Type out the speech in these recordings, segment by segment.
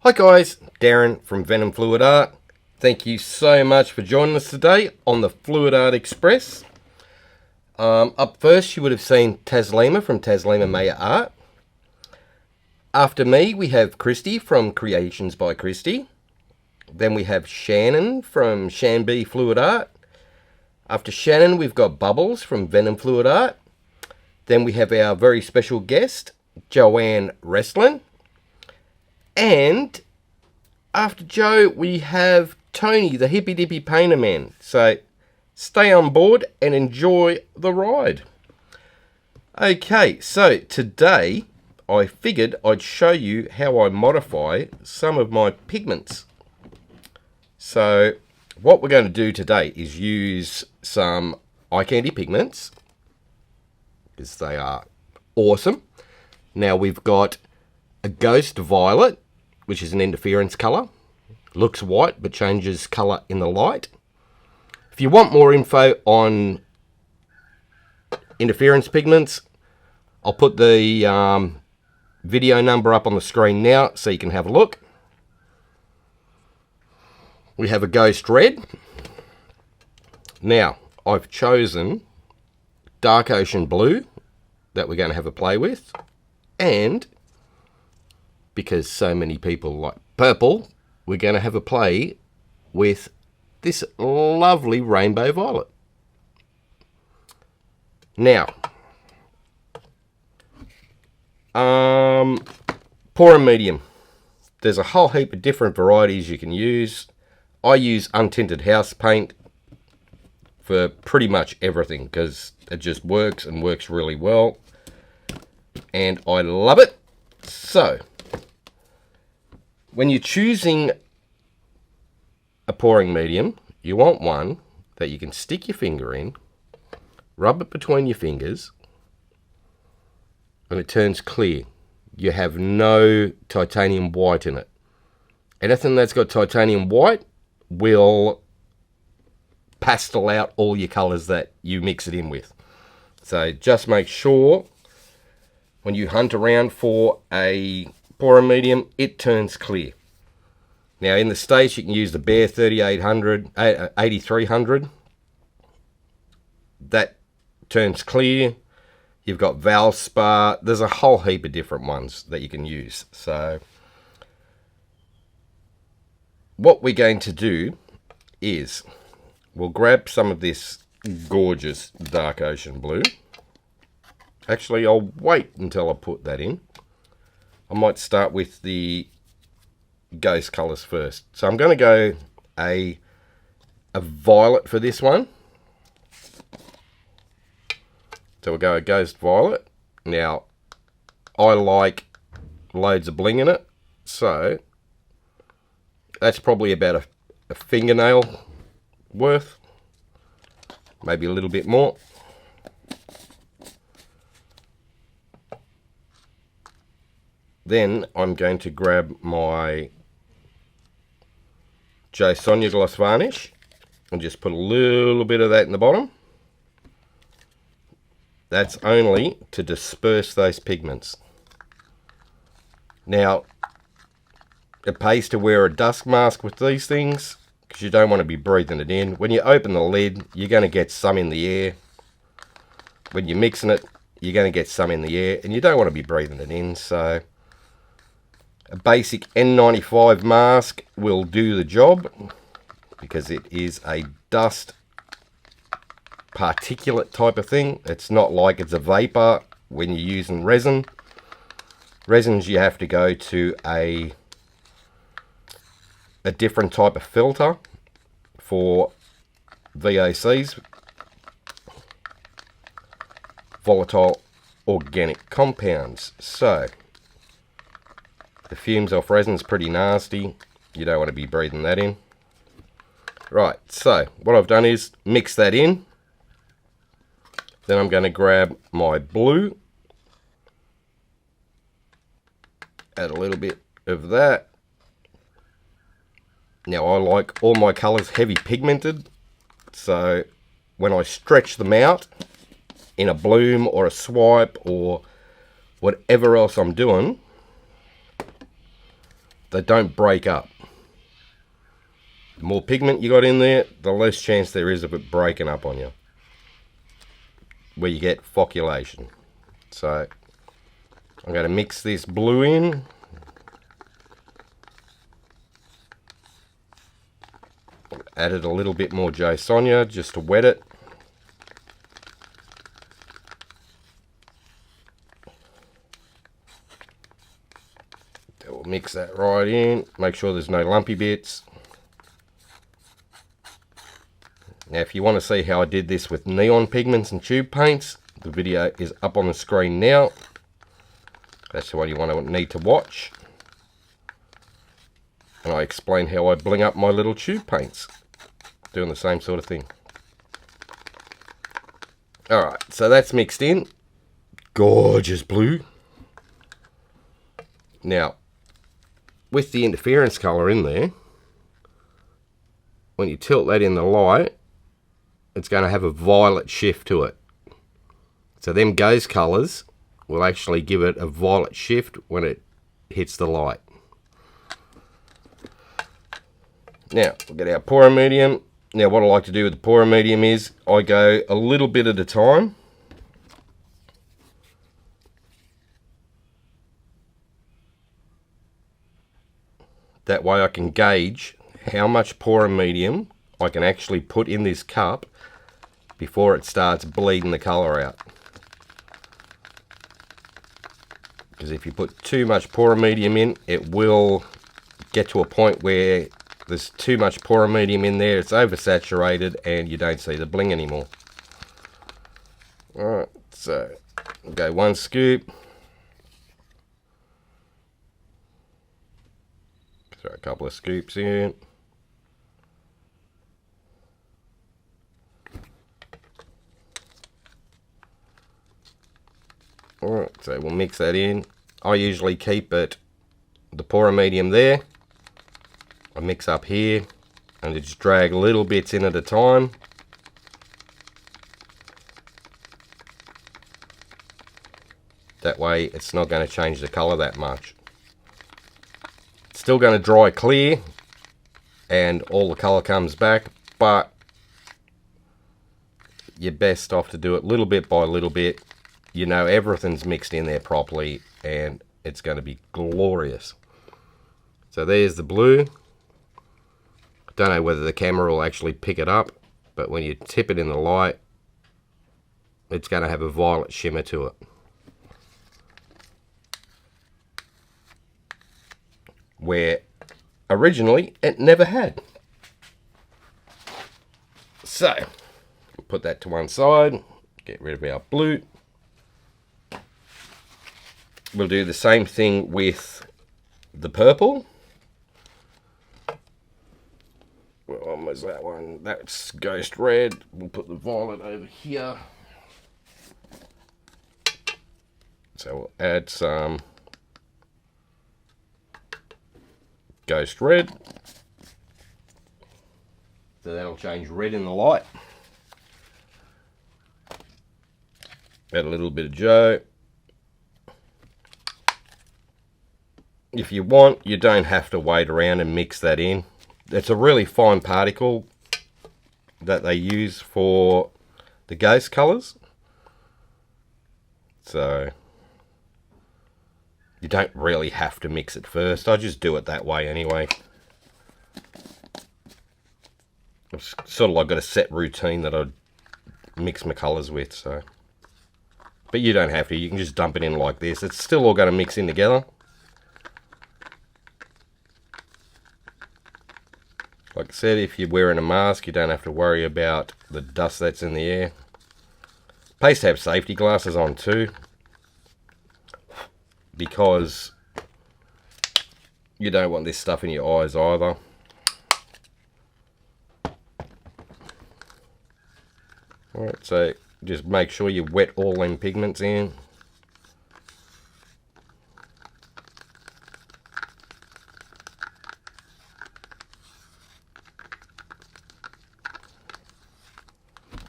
Hi guys, Darren from Venom Fluid Art. Thank you so much for joining us today on the Fluid Art Express. Up first you would have seen Taslima from Taslima Maya Art. After me we have Kristey from Kreations by Kristey. Then we have Shannon from ShanB Fluid Art. After Shannon we've got Bubbles from Venom Fluid Art. Then we have our very special guest, Joanne Wrestling. And after Joe, we have Tony, the hippie dippy painter man. So stay on board and enjoy the ride. Okay, so today I figured I'd show you how I modify some of my pigments. So what we're going to do today is use some eye candy pigments, because they are awesome. Now we've got a ghost violet, which is an interference colour. Looks white but changes colour in the light. If you want more info on interference pigments, I'll put the video number up on the screen now so you can have a look. We have a ghost red. Now I've chosen dark ocean blue that we're going to have a play with, and because so many people like purple, we're going to have a play with this lovely rainbow violet. Now, Porous Medium. There's a whole heap of different varieties you can use. I use untinted house paint for pretty much everything because it just works and works really well. And I love it. So, when you're choosing a pouring medium, you want one that you can stick your finger in, rub it between your fingers, and it turns clear. You have no titanium white in it. Anything that's got titanium white will pastel out all your colours that you mix it in with. So just make sure when you hunt around for a Porous Medium, it turns clear. Now in the States you can use the Bare 8300. That turns clear. You've got Valspar. There's a whole heap of different ones that you can use. So what we're going to do is we'll grab some of this gorgeous dark ocean blue. Actually, I'll wait until I put that in. I might start with the ghost colours first. So I'm going to go a violet for this one. So we'll go a ghost violet. Now, I like loads of bling in it. So that's probably about a fingernail worth. Maybe a little bit more. Then I'm going to grab my J. Sonia gloss varnish and just put a little bit of that in the bottom. That's only to disperse those pigments. Now, it pays to wear a dust mask with these things because you don't want to be breathing it in. When you open the lid, you're going to get some in the air. When you're mixing it, you're going to get some in the air and you don't want to be breathing it in. So a basic N95 mask will do the job because it is a dust particulate type of thing. It's not like it's a vapor when you're using resin. Resins you have to go to a different type of filter for VOCs, volatile organic compounds. So the fumes off resin's pretty nasty. You don't want to be breathing that in. Right, so what I've done is mix that in. Then I'm going to grab my blue. Add a little bit of that. Now I like all my colours heavy pigmented. So when I stretch them out in a bloom or a swipe or whatever else I'm doing, they don't break up. The more pigment you got in there, the less chance there is of it breaking up on you, where you get flocculation. So I'm going to mix this blue in. Added a little bit more J. Sonia just to wet it. We'll mix that right in. Make sure there's no lumpy bits. Now if you want to see how I did this with neon pigments and tube paints, the video is up on the screen now. That's the one you need to watch. And I explain how I bling up my little tube paints, doing the same sort of thing. Alright, so that's mixed in. Gorgeous blue. Now, with the interference colour in there, when you tilt that in the light, it's going to have a violet shift to it. So them gaze colours will actually give it a violet shift when it hits the light. Now, we'll get our Porous Medium. Now, what I like to do with the Porous Medium is I go a little bit at a time. That way I can gauge how much Porous Medium I can actually put in this cup before it starts bleeding the colour out. Because if you put too much Porous Medium in, it will get to a point where there's too much Porous Medium in there, it's oversaturated, and you don't see the bling anymore. Alright, so we'll go 1 scoop. Throw a couple of scoops in. Alright, so we'll mix that in. I usually keep it, the Porous Medium there. I mix up here and just drag little bits in at a time. That way it's not going to change the colour that much. It's still going to dry clear and all the colour comes back, but you're best off to do it little bit by little bit. You know everything's mixed in there properly and it's going to be glorious. So there's the blue. Don't know whether the camera will actually pick it up, but when you tip it in the light, it's going to have a violet shimmer to it. Where originally it never had. So, we'll put that to one side, get rid of our blue. We'll do the same thing with the purple. Well, where's that one? That's Ghost Red. We'll put the violet over here. So we'll add some Ghost Red. So that'll change red in the light. Add a little bit of Joe. If you want, you don't have to wait around and mix that in. It's a really fine particle that they use for the ghost colours. So you don't really have to mix it first. I just do it that way anyway. It's sort of like got a set routine that I mix my colours with. So, but you don't have to. You can just dump it in like this. It's still all going to mix in together. Like I said, if you're wearing a mask, you don't have to worry about the dust that's in the air. Pays to have safety glasses on too, because you don't want this stuff in your eyes either. Alright, so just make sure you wet all them pigments in.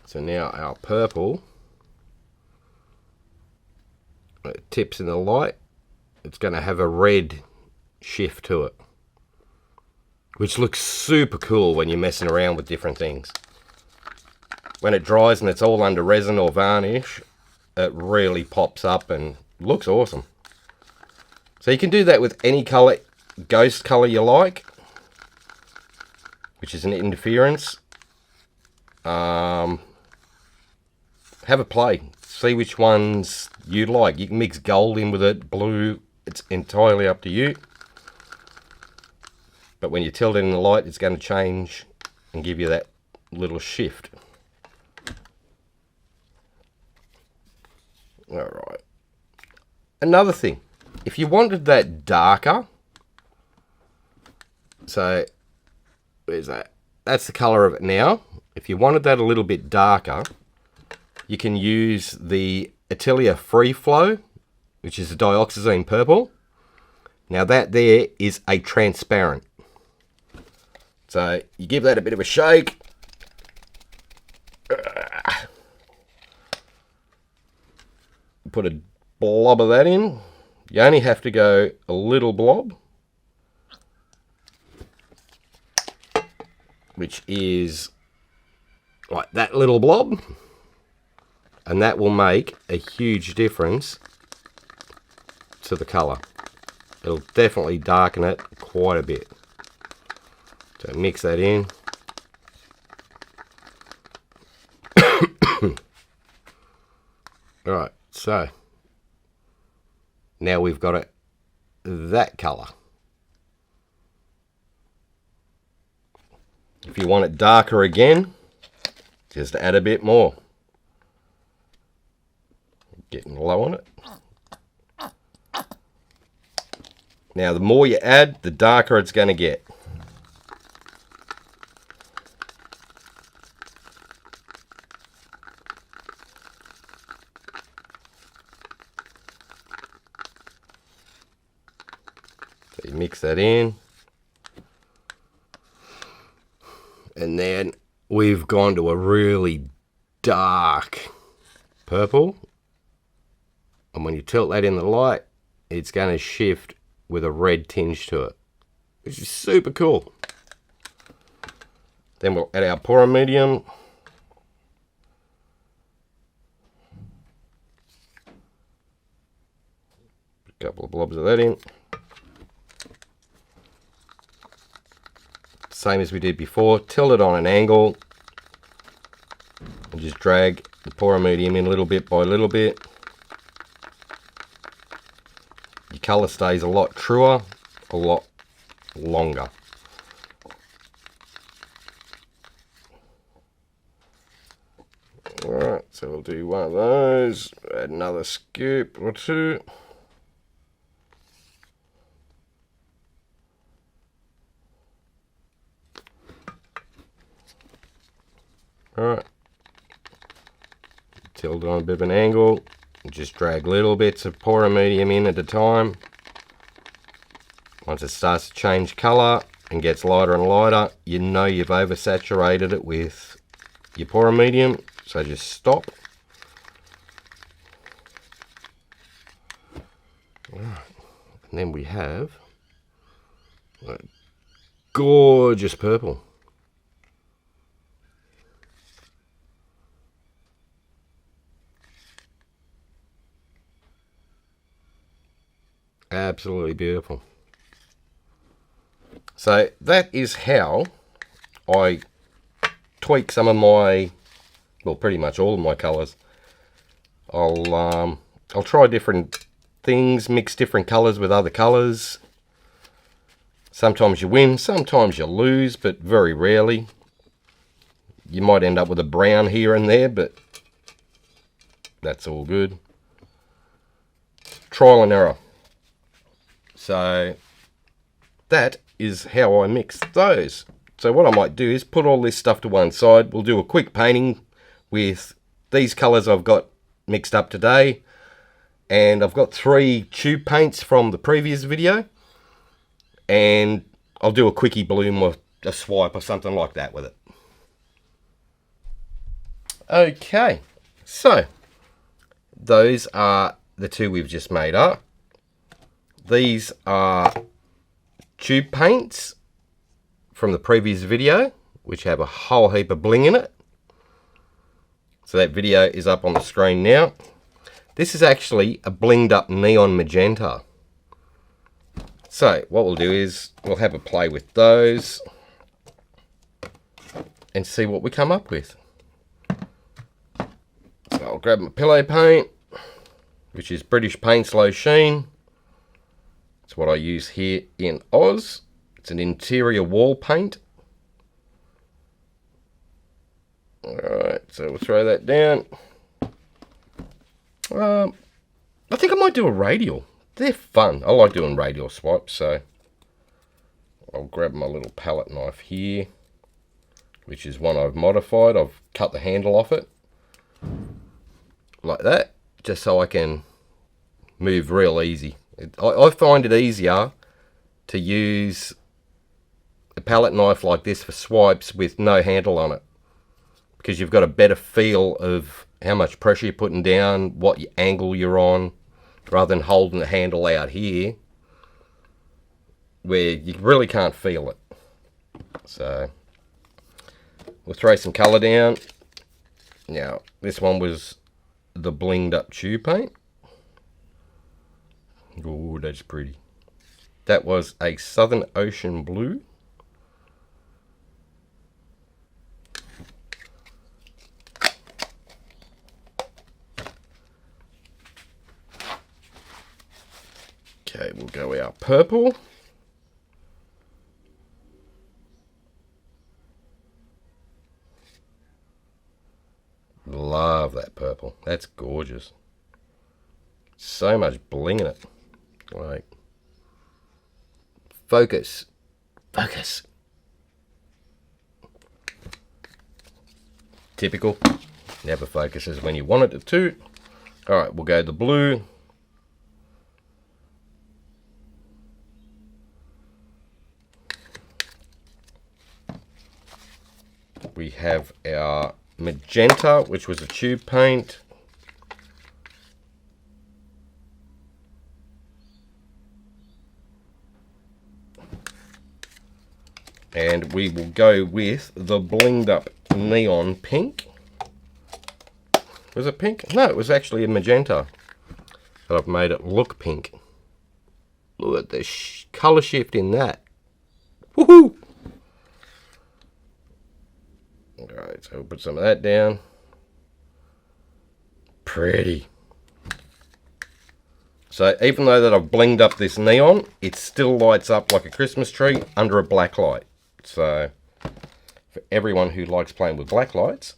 So now our purple, it tips in the light, it's going to have a red shift to it. which looks super cool when you're messing around with different things. When it dries and it's all under resin or varnish, it really pops up and looks awesome. So you can do that with any color, ghost color you like, which is an interference. Have a play. See which ones you like. You can mix gold in with it, blue. It's entirely up to you. But when you tilt it in the light, it's going to change and give you that little shift. Alright. Another thing. If you wanted that darker, so where's that? That's the color of it now. If you wanted that a little bit darker, you can use the Atelier Free Flow, which is a dioxazine purple. Now that there is a transparent. So you give that a bit of a shake. Put a blob of that in. You only have to go a little blob, which is like that little blob, and that will make a huge difference to the color. It'll definitely darken it quite a bit. So mix that in. Alright, so now we've got it that color. If you want it darker again, just add a bit more. Getting low on it. Now the more you add, the darker it's going to get. So you mix that in. And then we've gone to a really dark purple. And when you tilt that in the light, it's going to shift with a red tinge to it, which is super cool. Then we'll add our Porous Medium. A couple of blobs of that in. Same as we did before, tilt it on an angle and just drag the Porous Medium in little bit by little bit. Your colour stays a lot truer, a lot longer. Alright, so we'll do one of those, add another scoop or two. Alright, tilt it on a bit of an angle, and just drag little bits of Porous Medium in at a time. Once it starts to change colour and gets lighter and lighter, you know you've oversaturated it with your Porous Medium, so just stop. Alright, and then we have a gorgeous purple. Absolutely beautiful. So that is how I tweak some of my, well, pretty much all of my colours. I'll try different things, mix different colours with other colours. Sometimes you win, sometimes you lose, but very rarely. You might end up with a brown here and there, but that's all good. Trial and error. So that is how I mix those. So what I might do is put all this stuff to one side. We'll do a quick painting with these colours I've got mixed up today. And I've got 3 tube paints from the previous video. And I'll do a quickie bloom or a swipe or something like that with it. Okay, so those are the 2 we've just made up. These are tube paints from the previous video, which have a whole heap of bling in it. So that video is up on the screen now. This is actually a blinged up neon magenta. So what we'll do is we'll have a play with those and see what we come up with. So I'll grab my pillow paint, which is British Paint Slow Sheen. It's what I use here in Oz. It's an interior wall paint. Alright, so we'll throw that down. I think I might do a radial. They're fun. I like doing radial swipes, so I'll grab my little palette knife here, which is one I've modified. I've cut the handle off it, like that, just so I can move real easy. I find it easier to use a palette knife like this for swipes with no handle on it, because you've got a better feel of how much pressure you're putting down, what angle you're on, rather than holding the handle out here where you really can't feel it. So we'll throw some colour down. Now this one was the blinged up tube paint. Oh, that's pretty. That was a Southern Ocean blue. Okay, we'll go our purple. Love that purple. That's gorgeous. So much bling in it. Like, focus. Focus. Typical. Never focuses when you want it to. Alright, we'll go the blue. We have our magenta, which was a tube paint. And we will go with the blinged up neon pink. Was it pink? No, it was actually a magenta. But I've made it look pink. Look at the colour shift in that. Woohoo! Alright, so we'll put some of that down. Pretty. So even though that I've blinged up this neon, it still lights up like a Christmas tree under a black light. So for everyone who likes playing with black lights,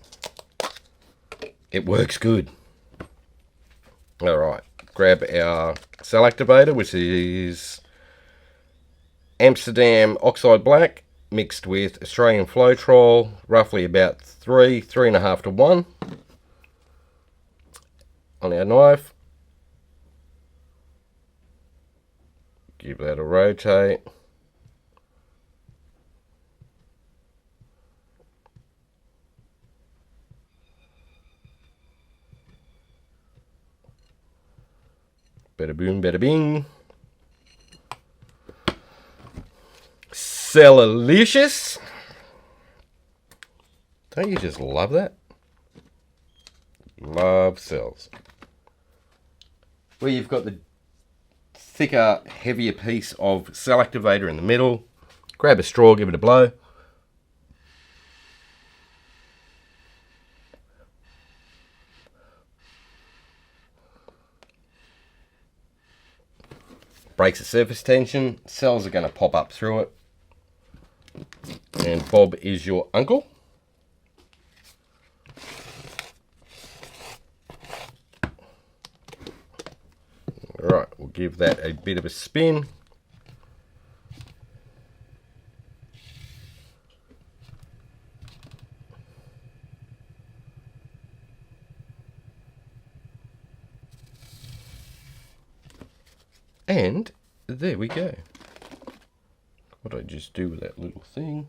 it works good. Alright, grab our cell activator, which is Amsterdam Oxide Black, mixed with Australian Floetrol, roughly about 3.5 to 1 on our knife. Give that a rotate. Bada boom, bada bing. Cellulicious. Don't you just love that? Love cells. Where you've got the thicker, heavier piece of cell activator in the middle. Grab a straw, give it a blow. Breaks the surface tension. Cells are going to pop up through it. And Bob is your uncle. Alright, we'll give that a bit of a spin. And there we go. What did I just do with that little thing?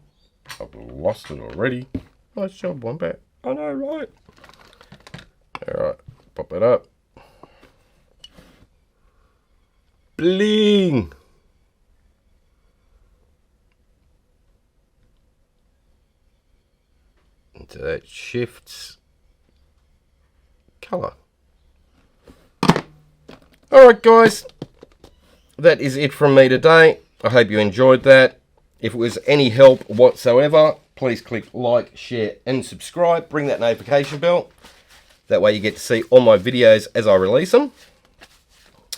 I've lost it already. Nice job, Wombat. I know, right? Alright, pop it up. Bling! so that shifts colour. Alright guys, that is it from me today. I hope you enjoyed that. If it was any help whatsoever, please click like, share and subscribe. Ring that notification bell. That way you get to see all my videos as I release them.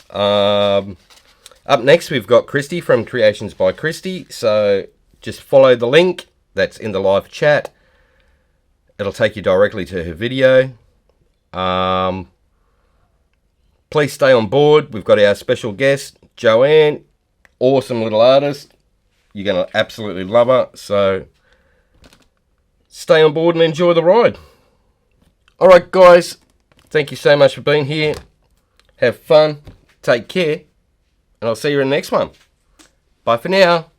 Up next we've got Kristey from Kreations by Kristey. So just follow the link that's in the live chat. It'll take you directly to her video. Please stay on board. We've got our special guest, Joanne. Awesome little artist. You're going to absolutely love her. So stay on board and enjoy the ride. Alright guys, thank you so much for being here. Have fun, take care, and I'll see you in the next one. Bye for now.